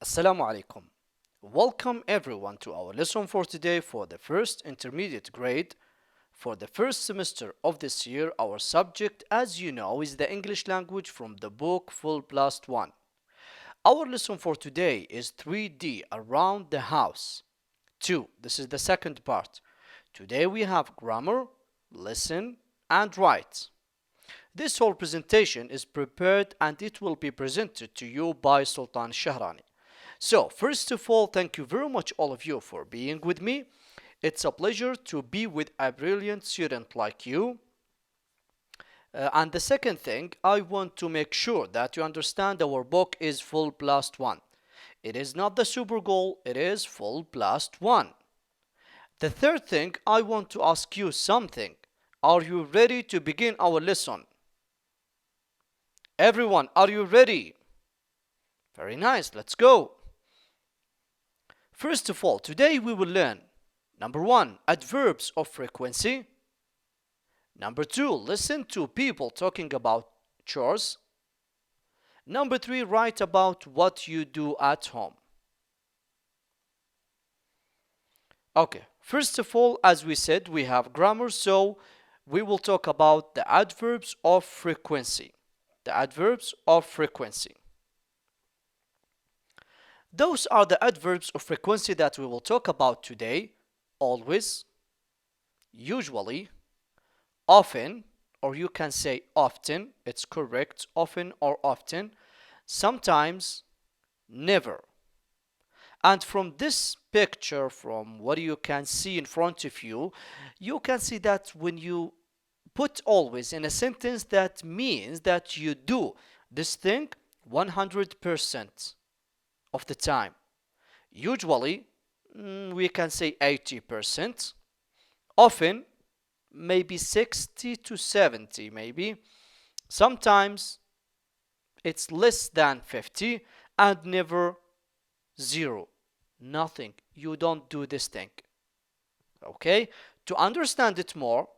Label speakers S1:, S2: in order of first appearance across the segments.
S1: Assalamu alaikum. Welcome everyone to our lesson for today for the first intermediate grade. For the first semester of this year, our subject, as you know, is the English language from the book Full Plus 1. Our lesson for today is 3D around the house. 2. This is the second part. Today we have grammar, listen, and write. This whole presentation is prepared and it will be presented to you by Sultan Shahrani. So, first of all, thank you very much all of you for being with me. It's a pleasure to be with a brilliant student like you. And the second thing, I want to make sure that you understand our book is Full Plus 1. It is not the Super Goal, it is Full Plus 1. The third thing, I want to ask you something. Are you ready to begin our lesson? Everyone, are you ready? Very nice, let's go. First of all, today we will learn number 1, adverbs of frequency. Number 2, listen to people talking about chores. Number 3, write about what you do at home. Okay, first of all, as we said, we have grammar, so we will talk about the adverbs of frequency. The adverbs of frequency. Those are the adverbs of frequency that we will talk about today. Always, usually, often, or you can say often, it's correct, often or often, sometimes, never. And from this picture, from what you can see in front of you, you can see that when you put always in a sentence, that means that you do this thing 100% of the time. Usually, we can say 80%. Often, maybe 60 to 70, maybe. Sometimes, it's less than 50, and never 0. Nothing. You don't do this thing. Okay? To understand it more,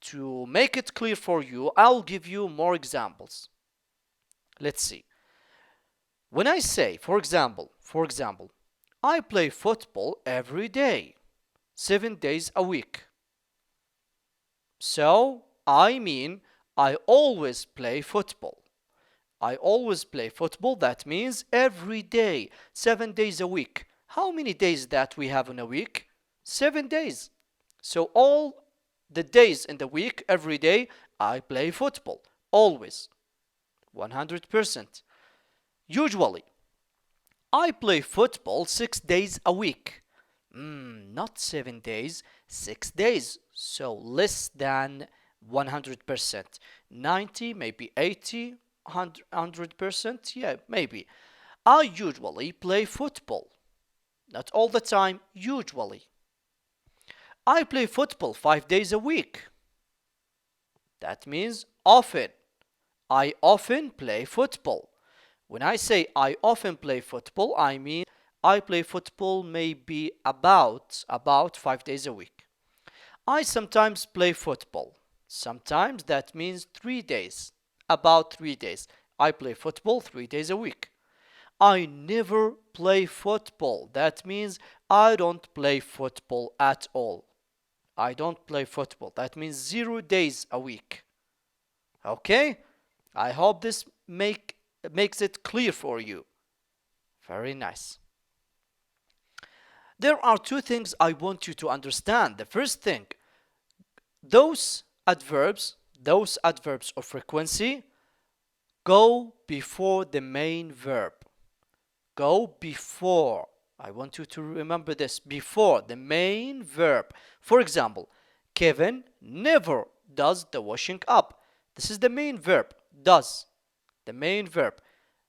S1: to make it clear for you, I'll give you more examples. Let's see. When I say, for example, I play football every day, 7 days a week. So, I mean, I always play football. I always play football, that means every day, 7 days a week. How many days that we have in a week? 7 days. So, all the days in the week, every day, I play football. Always. 100%. Usually, I play football 6 days a week. Not 7 days, 6 days. So less than 100%. 90, maybe 80, 100%. Yeah, maybe. I usually play football. Not all the time, usually. I play football 5 days a week. That means often. I often play football. When I say I often play football, I mean I play football maybe about 5 days a week. I sometimes play football. Sometimes that means 3 days. About 3 days. I play football 3 days a week. I never play football. That means I don't play football at all. I don't play football. That means 0 days a week. Okay? I hope this makes it clear for you. Very nice. There are 2 things I want you to understand. The first thing, those adverbs of frequency go before the main verb. Go before. I want you to remember this. Before the main verb. For example, Kevin never does the washing up. This is the main verb. Does. The main verb.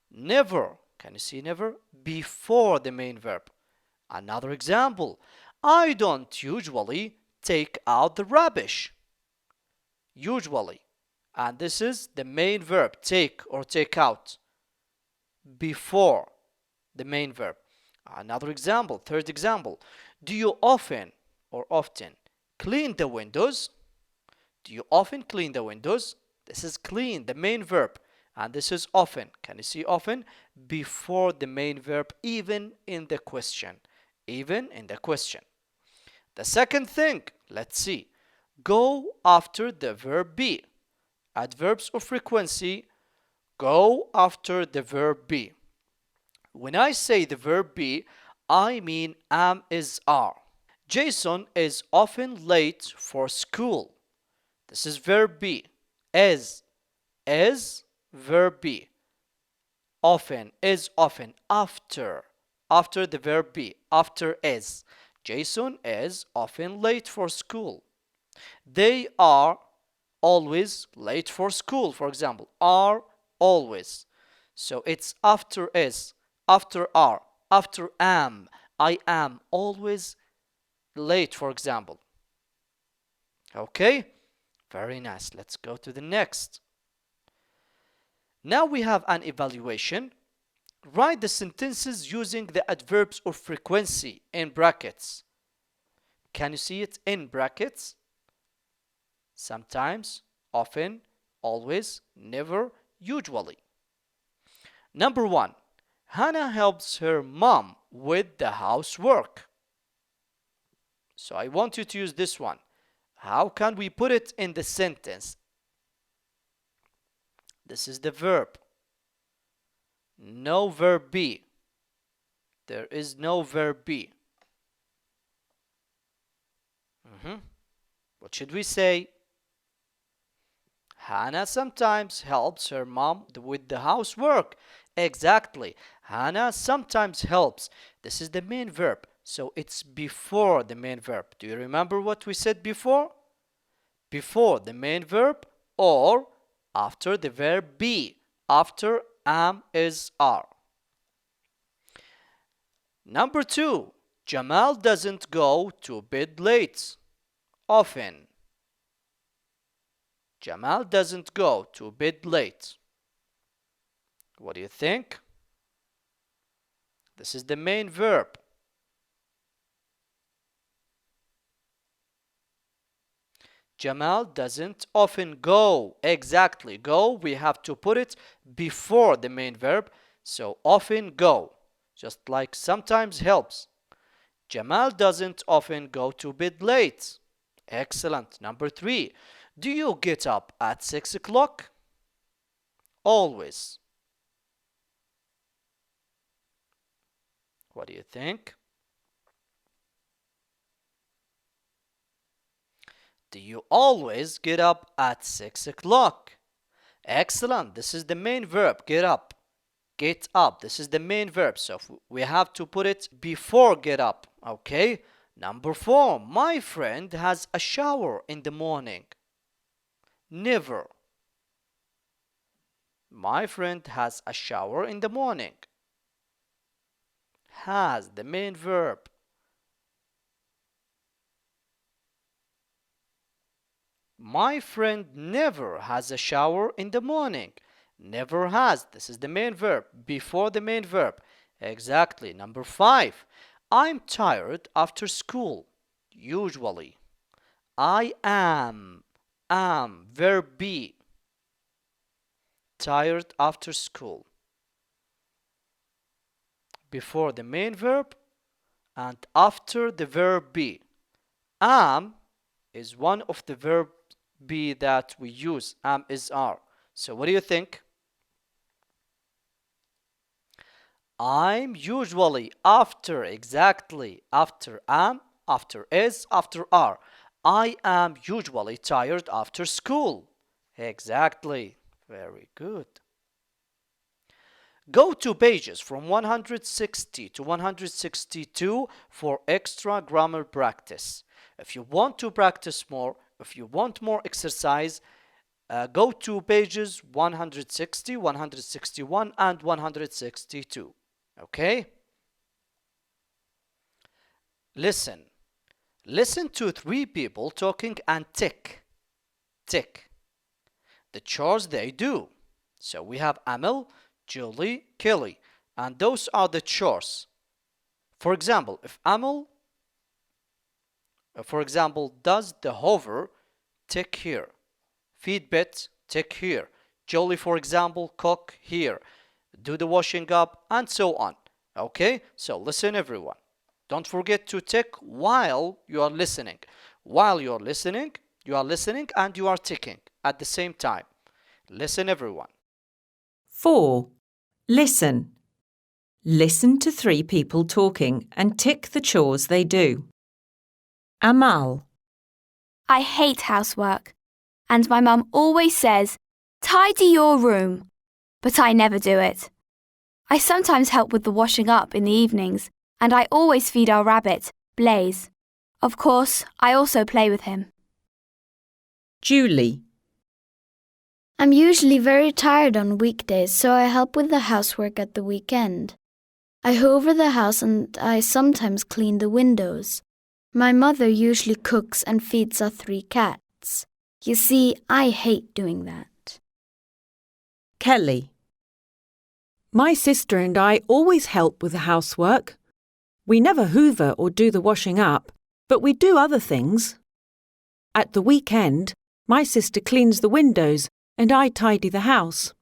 S1: Never. Can you see never? Before the main verb. Another example. I don't usually take out the rubbish. Usually. And this is the main verb. Take or take out. Before the main verb. Another example. Third example. Do you often clean the windows? Do you often clean the windows? This is clean, the main verb. And this is often. Can you see often? Before the main verb, even in the question. Even in the question. The second thing, let's see. Go after the verb be. Adverbs of frequency go after the verb be. When I say the verb be, I mean am, is, are. Jason is often late for school. This is verb be. Is verb be. Often is often after the verb be. After is. Jason is often late for school. They are always late for school, for example. Are always. So it's after is, after are, after am. I am always late, for example. Okay? Very nice. Let's go to the next. Now we have an evaluation. Write the sentences using the adverbs of frequency in brackets. Can you see it in brackets? Sometimes, often, always, never, usually. Number 1. Hannah helps her mom with the housework. So I want you to use this one. How can we put it in the sentence? This is the verb. No verb be. There is no verb be. What should we say? Hannah sometimes helps her mom with the housework. Exactly. Hannah sometimes helps. This is the main verb. So it's before the main verb. Do you remember what we said before? Before the main verb or after the verb be. After am, is, are. Number 2. Jamal doesn't go to bed late. Often. Jamal doesn't go to bed late. What do you think? This is the main verb. Jamal doesn't often go. Exactly. Go, we have to put it before the main verb. So often go. Just like sometimes helps. Jamal doesn't often go to bed late. Excellent. Number 3. Do you get up at 6 o'clock? Always. What do you think? Do you always get up at 6 o'clock? Excellent. This is the main verb. Get up. Get up. This is the main verb. So we have to put it before get up. Okay? Number 4. My friend has a shower in the morning. Never. My friend has a shower in the morning. Has, the main verb. My friend never has a shower in the morning. Never has. This is the main verb. Before the main verb. Exactly. Number 5. I'm tired after school. Usually. I am. Am. Verb be. Tired after school. Before the main verb and after the verb be. Am is one of the verb be that we use. Am, is, are. So what do you think? I'm usually after, exactly, after am, after is, after are. I am usually tired after school. Exactly. Very good. Go to pages from 160 to 162 for extra grammar practice. If you want to practice more, if you want more exercise, go to pages 160, 161, and 162. Okay? Listen. Listen to 3 people talking and tick. Tick. The chores they do. So we have Amel, Julie, Kelly, and those are the chores. For example, if Amel, for example, does the hover, tick here. feed bit, tick here. Jolly, for example, cook here. Do the washing up, and so on. Okay, so listen everyone. Don't forget to tick while you are listening. While you are listening and you are ticking at the same time. Listen everyone.
S2: 4. Listen. Listen to 3 people talking and tick the chores they do. Amal.
S3: I hate housework, and my mum always says, tidy your room, but I never do it. I sometimes help with the washing up in the evenings, and I always feed our rabbit, Blaze. Of course, I also play with him.
S2: Julie.
S4: I'm usually very tired on weekdays, so I help with the housework at the weekend. I hoover the house and I sometimes clean the windows. My mother usually cooks and feeds our 3 cats. You see, I hate doing that.
S2: Kelly. My sister and I always help with the housework. We never hoover or do the washing up, but we do other things. At the weekend, my sister cleans the windows and I tidy the house.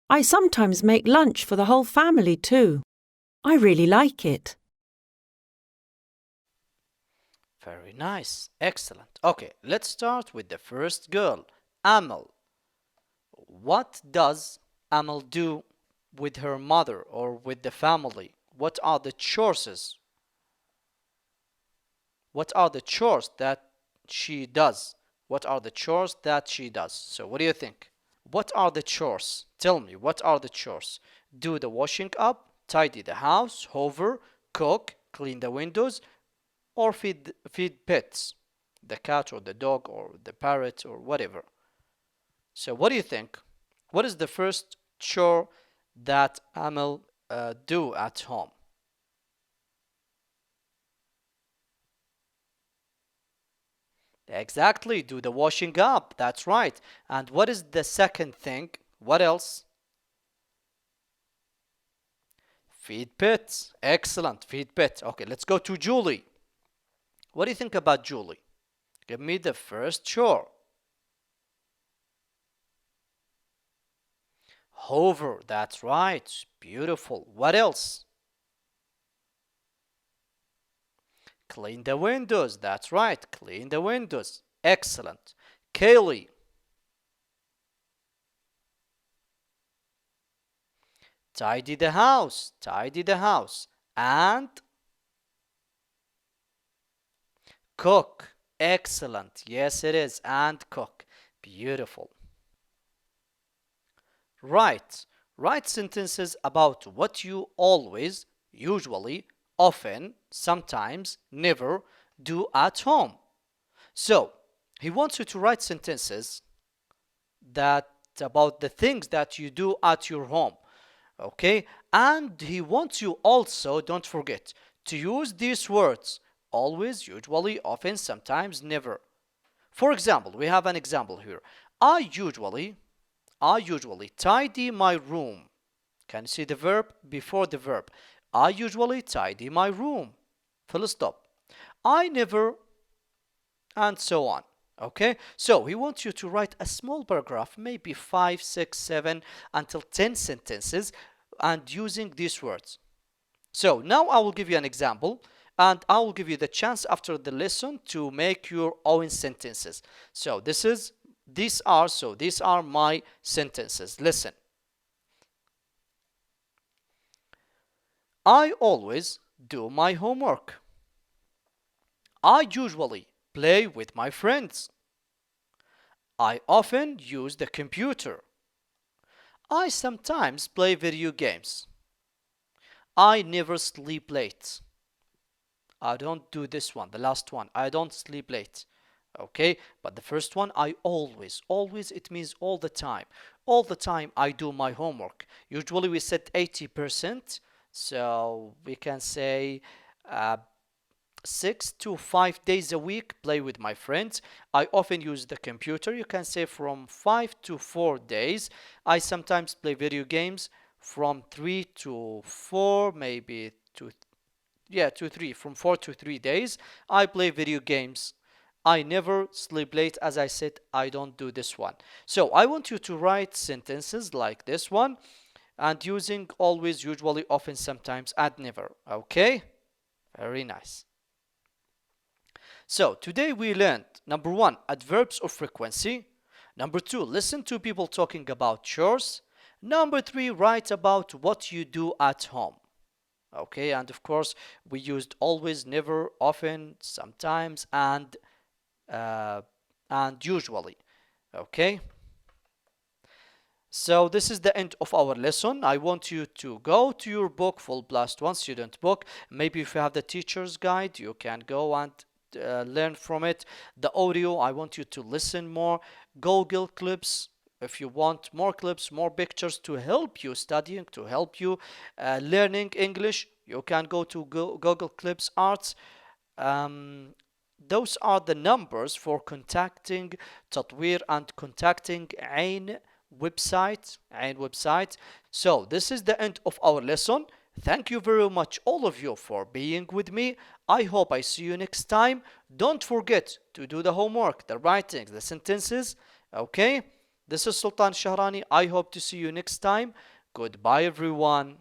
S2: I sometimes make lunch for the whole family too. I really like it.
S1: Very nice. Excellent. Okay, let's start with the first girl, Amal. What does Amal do with her mother or with the family? What are the chores? What are the chores that she does? What are the chores that she does? So what do you think? What are the chores? Tell me, what are the chores? Do the washing up, tidy the house, hoover, cook, clean the windows, or feed pets, the cat or the dog or the parrot or whatever. So what do you think? What is the first chore that Amal do at home? Exactly, do the washing up. That's right. And what is the second thing? What else? Feed pets. Excellent. Feed pets. Okay, let's go to Julie. What do you think about Julie? Give me the first chore. Hoover. That's right. Beautiful. What else? Clean the windows. That's right. Clean the windows. Excellent. Kaylee. Tidy the house. Tidy the house. And cook. Excellent. Yes, it is. And cook. Beautiful. Write. Write sentences about what you always, usually, often, sometimes, never do at home. So, he wants you to write sentences that about the things that you do at your home. Okay? And he wants you also, don't forget, to use these words. Always, usually, often, sometimes, never. For example, we have an example here. I usually tidy my room. Can you see the verb before the verb? I usually tidy my room. Full stop. I never, and so on. Okay? So he wants you to write a small paragraph, maybe 5, 6, 7, until 10 sentences, and using these words. So now I will give you an example, and I will give you the chance after the lesson to make your own sentences. So these are my sentences. Listen. I always do my homework. I usually play with my friends. I often use the computer. I sometimes play video games. I never sleep late. I don't do this one, the last one. I don't sleep late. Okay, but the first one, I always, it means all the time. All the time I do my homework. Usually we set 80%, so we can say 6 to 5 days a week play with my friends. I often use the computer. You can say from 5 to 4 days. I sometimes play video games from 3 to 4, maybe to 3, from 4 to 3 days. I play video games I never sleep late. As I said, I don't do this one. So I want you to write sentences like this one and using always, usually, often, sometimes, and never. Okay? Very nice. So today we learned number 1, adverbs of frequency. Number 2, listen to people talking about chores. Number 3, write about what you do at home. Okay, and of course we used always, never, often, sometimes, and usually. Okay, so this is the end of our lesson. I want you to go to your book, Full Blast 1 student book. Maybe if you have the teacher's guide, you can go and learn from it. The audio, I want you to listen more. Google clips, if you want more clips, more pictures to help you studying, to help you learning English, you can go to Google Clips Arts. Those are the numbers for contacting Tatweer and contacting Ain website. So this is the end of our lesson. Thank you very much, all of you, for being with me. I hope I see you next time. Don't forget to do the homework, the writing, the sentences. Okay? This is Sultan Shahrani. I hope to see you next time. Goodbye, everyone.